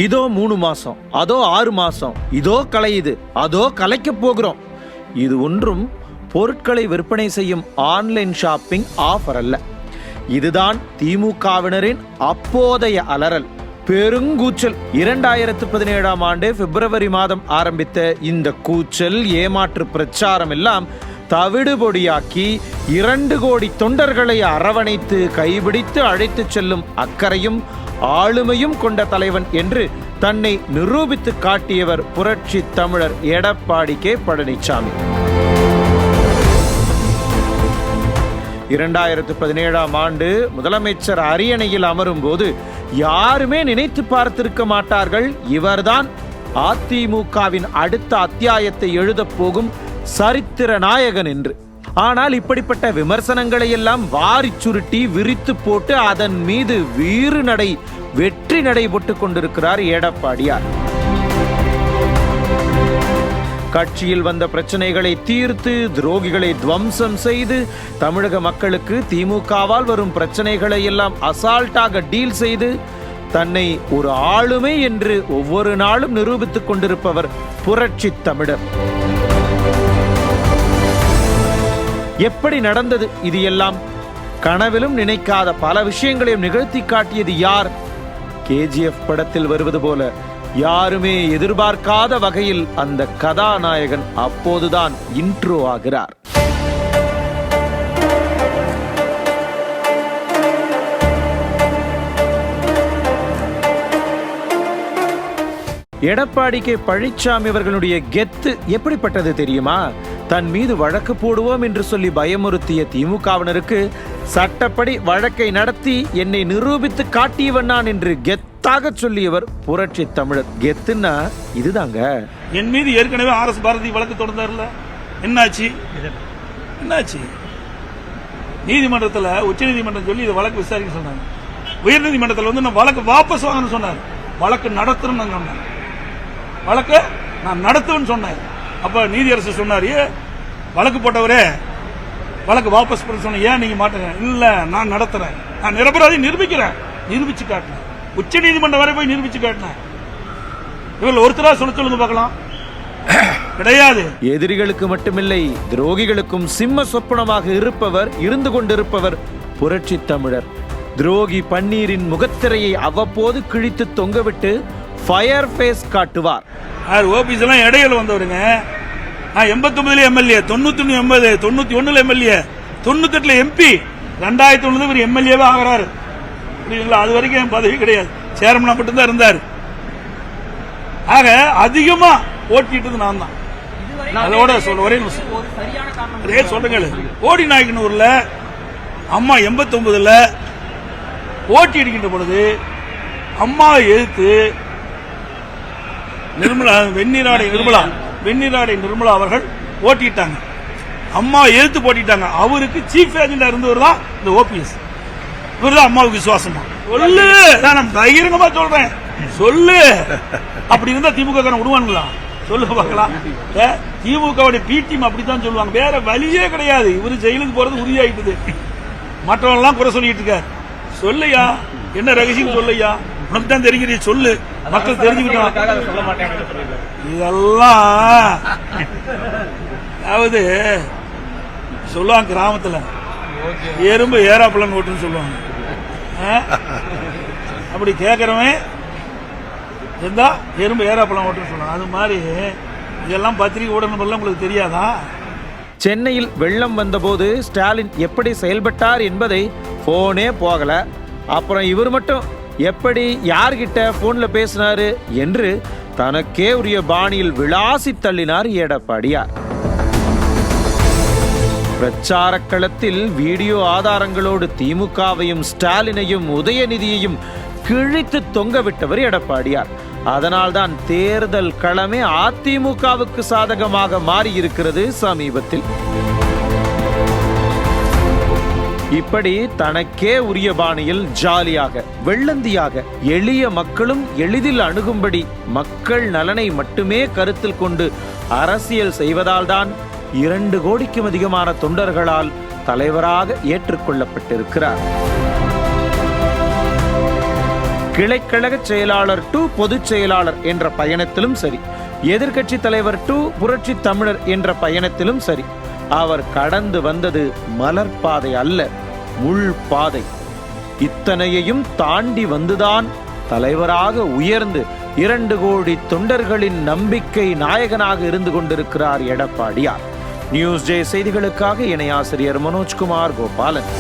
இதோ 3 மாசம், அதோ 6 மாசம், இதோ கலையுது, அதோ கலைக்க போகிறோம். இது ஒன்றும் பொருட்களை விற்பனை செய்யும் ஆன்லைன் ஷாப்பிங் ஆஃபர் அல்ல. இதுதான் திமுகவினரின் அப்போதைய அலறல், பெருங்கூச்சல். 2017 ஆண்டு பிப்ரவரி மாதம் ஆரம்பித்த இந்த கூச்சல், ஏமாற்று பிரச்சாரம் எல்லாம் தவிடுபொடியாக்கி 2 கோடி தொண்டர்களை அரவணைத்து கைபிடித்து அழைத்துச் செல்லும் அக்கறையும் ஆளுமையும் கொண்ட தலைவன் என்று தன்னை நிரூபித்து காட்டியவர் புரட்சி தமிழர் எடப்பாடி கே பழனிசாமி. 2017 ஆண்டு முதலமைச்சர் அரியணையில் அமரும் போது யாருமே நினைத்து பார்த்திருக்க மாட்டார்கள், இவர்தான் அதிமுகவின் அடுத்த அத்தியாயத்தை எழுதப் போகும் சரித்திர நாயகன் என்று. ஆனால் இப்படிப்பட்ட விமர்சனங்களை எல்லாம் வாரி சுருட்டி விரித்து போட்டு அதன் மீது வீறு நடை, வெற்றி நடை போட்டுக் கொண்டிருக்கிறார் எடப்பாடியார். கட்சியில் வந்த பிரச்சனைகளை தீர்த்து, துரோகிகளை துவம்சம் செய்து, தமிழக மக்களுக்கு திமுகவால் வரும் பிரச்சனைகளை எல்லாம் அசால்ட்டாக டீல் செய்து, தன்னை ஒரு ஆளுமை என்று ஒவ்வொரு நாளும் நிரூபித்துக் கொண்டிருப்பவர் புரட்சி தமிழர். எப்படி நடந்தது இது எல்லாம்? கனவிலும் நினைக்காத பல விஷயங்களையும் நிகழ்த்தி காட்டியது யார்? KGF படத்தில் வருவது போல யாருமே எதிர்பார்க்காத வகையில் அந்த கதாநாயகன் அப்போதுதான் இன்ட்ரோ ஆகிறார். எடப்பாடி கே பழனிசாமி அவர்களுடைய கெத்து எப்படிப்பட்டது தெரியுமா? தன் மீது வழக்கு போடுவோம் என்று சொல்லி பயமுறுத்திய திமுகவினருக்கு சட்டப்படி வழக்கை நடத்தி என்னை நிரூபித்து காட்டியவன் நான் என்று கெத்தாக சொல்லியவர் புரட்சி தமிழர். கெத்துன்னா இதுதாங்க. என் மீது ஏற்கனவே RS பாரதி வழக்கு தொடர்ந்தார்ல, என்னாச்சு? நீதிமன்றத்தில், உச்ச நீதிமன்றம் சொல்லி இதை வழக்கு விசாரிக்க சொன்னாங்க. உயர் நீதிமன்றத்தில் நான் வழக்கு வாபஸ் வாங்கன்னு சொன்னார். வழக்கு நடத்துறேன்னு சொன்னேன், வழக்கு நான் நடத்துவேன்னு சொன்னேன். அப்ப நீதியரசர் சொன்னார், வழக்கு போட்டவரே வழக்கு வாபஸ் பண்ண சொன்ன, ஏன் நீங்க மாட்டேங்க? இல்ல, நான் நடத்துறேன், நான் நிரபராதி நிரூபிக்கிறேன், நிரூபிச்சு காட்டினேன். உச்ச நீதிமன்றம் வரை போய் நிரூபிச்சு காட்டினேன். இவர்கள் ஒருத்தரா சொல்லுங்க பார்க்கலாம். கிடையாது. எதிரிகளுக்கு மட்டுமில்லை, துரோகிகளுக்கும் சிம்ம சொப்பனமாக இருந்து கொண்டிருப்பவர் புரட்சி தமிழர். துரோகி பன்னீரின் முகத்திரையை அவ்வப்போது கிழித்து தொங்கவிட்டு ஃபயர் ஃபேஸ் காட்டுவார். ஓபிஎஸ் எல்லாம் இடையில வந்தவருங்க. 89 எம்எல்ஏ, 91 எம்எல்ஏ, 91 எம்எல்ஏ, 98 MP, 2001 இவர் எம்எல்ஏவே ஆகிறாரு. புரியுதுங்களா? அது வரைக்கும் பதவி கிடையாது, சேர்மனா மட்டும்தான் இருந்தார். ஆக அதிகமா ஓட்டிட்டது நான் தான். அதோட ஒரே நிமிஷம் சொல்லுங்க. கோடி நாயக்கனூர்ல அம்மா 89 போட்டி அடிக்கின்ற பொழுது அம்மாவை எதிர்த்து வெந்நீராடை நிர்மலா அவர்கள் போட்டிட்டாங்க. அம்மா எழுத்து போட்டிட்டாங்க. அவருக்கு சீஃப் ஏஜென்டா இருந்தவர் தான் இந்த ஓபிஎஸ். இவர்தான் அம்மாவுக்கு விசுவாசமா. சொல்லு, நான் தைரியமா சொல்றேன், சொல்லு. அப்படி இருந்தா திமுக விடுவானுங்களா? சொல்லு பார்க்கலாம். திமுக பி டீம் அப்படித்தான் சொல்லுவாங்க, வேற வழியே கிடையாது. இவரு ஜெயிலுக்கு போறது உறுதியாயிட்டது. மற்றவங்க எல்லாம் குறை சொல்லிட்டு இருக்காரு. சொல்லையா, என்ன ரகசியம் சொல்லையா, உனக்கு தான் தெரியுது, சொல்லு, மக்கள் தெரிஞ்சுக்கிட்டாங்க. இதெல்லாம் அதாவது சொல்லுவாங்க கிராமத்துல, எறும்பு ஏராப்பழம் ஓட்டுன்னு சொல்லுவாங்க. அப்படி கேட்கறவன் இருந்தா எறும்பு ஏராப்பழம் ஓட்டுன்னு சொல்லுவாங்க. அது மாதிரி இதெல்லாம் பத்திரிகை ஊடகம் உங்களுக்கு தெரியாதா? சென்னையில் வெள்ளம் வந்தபோது ஸ்டாலின் எப்படி செயல்பட்டார் என்பதை போனே போகல. அப்புறம் இவர் மட்டும் எப்படி, யார்கிட்ட போன்ல பேசினாரு என்று தனக்கே உரிய பாணியில் விளாசி தள்ளினார் எடப்பாடியார். பிரச்சார களத்தில் வீடியோ ஆதாரங்களோடு திமுகவையும் ஸ்டாலினையும் உதயநிதியையும் கிழித்து தொங்கவிட்டவர் எடப்பாடியார். அதனால்தான் தேர்தல் களமே அதிமுகவுக்கு சாதகமாக மாறியிருக்கிறது சமீபத்தில். இப்படி தனக்கே உரிய பாணியில் ஜாலியாக, வெள்ளந்தியாக, எளிய மக்களும் எளிதில் அணுகும்படி மக்கள் நலனை மட்டுமே கருத்தில் கொண்டு அரசியல் செய்வதால்தான் 2 கோடிக்கும் அதிகமான தொண்டர்களால் தலைவராக ஏற்றுக்கொள்ளப்பட்டிருக்கிறார். கிளைக்கழக செயலாளர் டு பொதுச் செயலாளர் என்ற பயணத்திலும் சரி, எதிர்க்கட்சி தலைவர் டு புரட்சி தமிழர் என்ற பயணத்திலும் சரி, அவர் கடந்து வந்தது மலர்பாதை அல்ல, முள் பாதை. இத்தனையையும் தாண்டி வந்துதான் தலைவராக உயர்ந்து 2 கோடி தொண்டர்களின் நம்பிக்கை நாயகனாக இருந்து கொண்டிருக்கிறார் எடப்பாடியார். நியூஸ் ஜே செய்திகளுக்காக இணை ஆசிரியர் மனோஜ்குமார் கோபாலன்.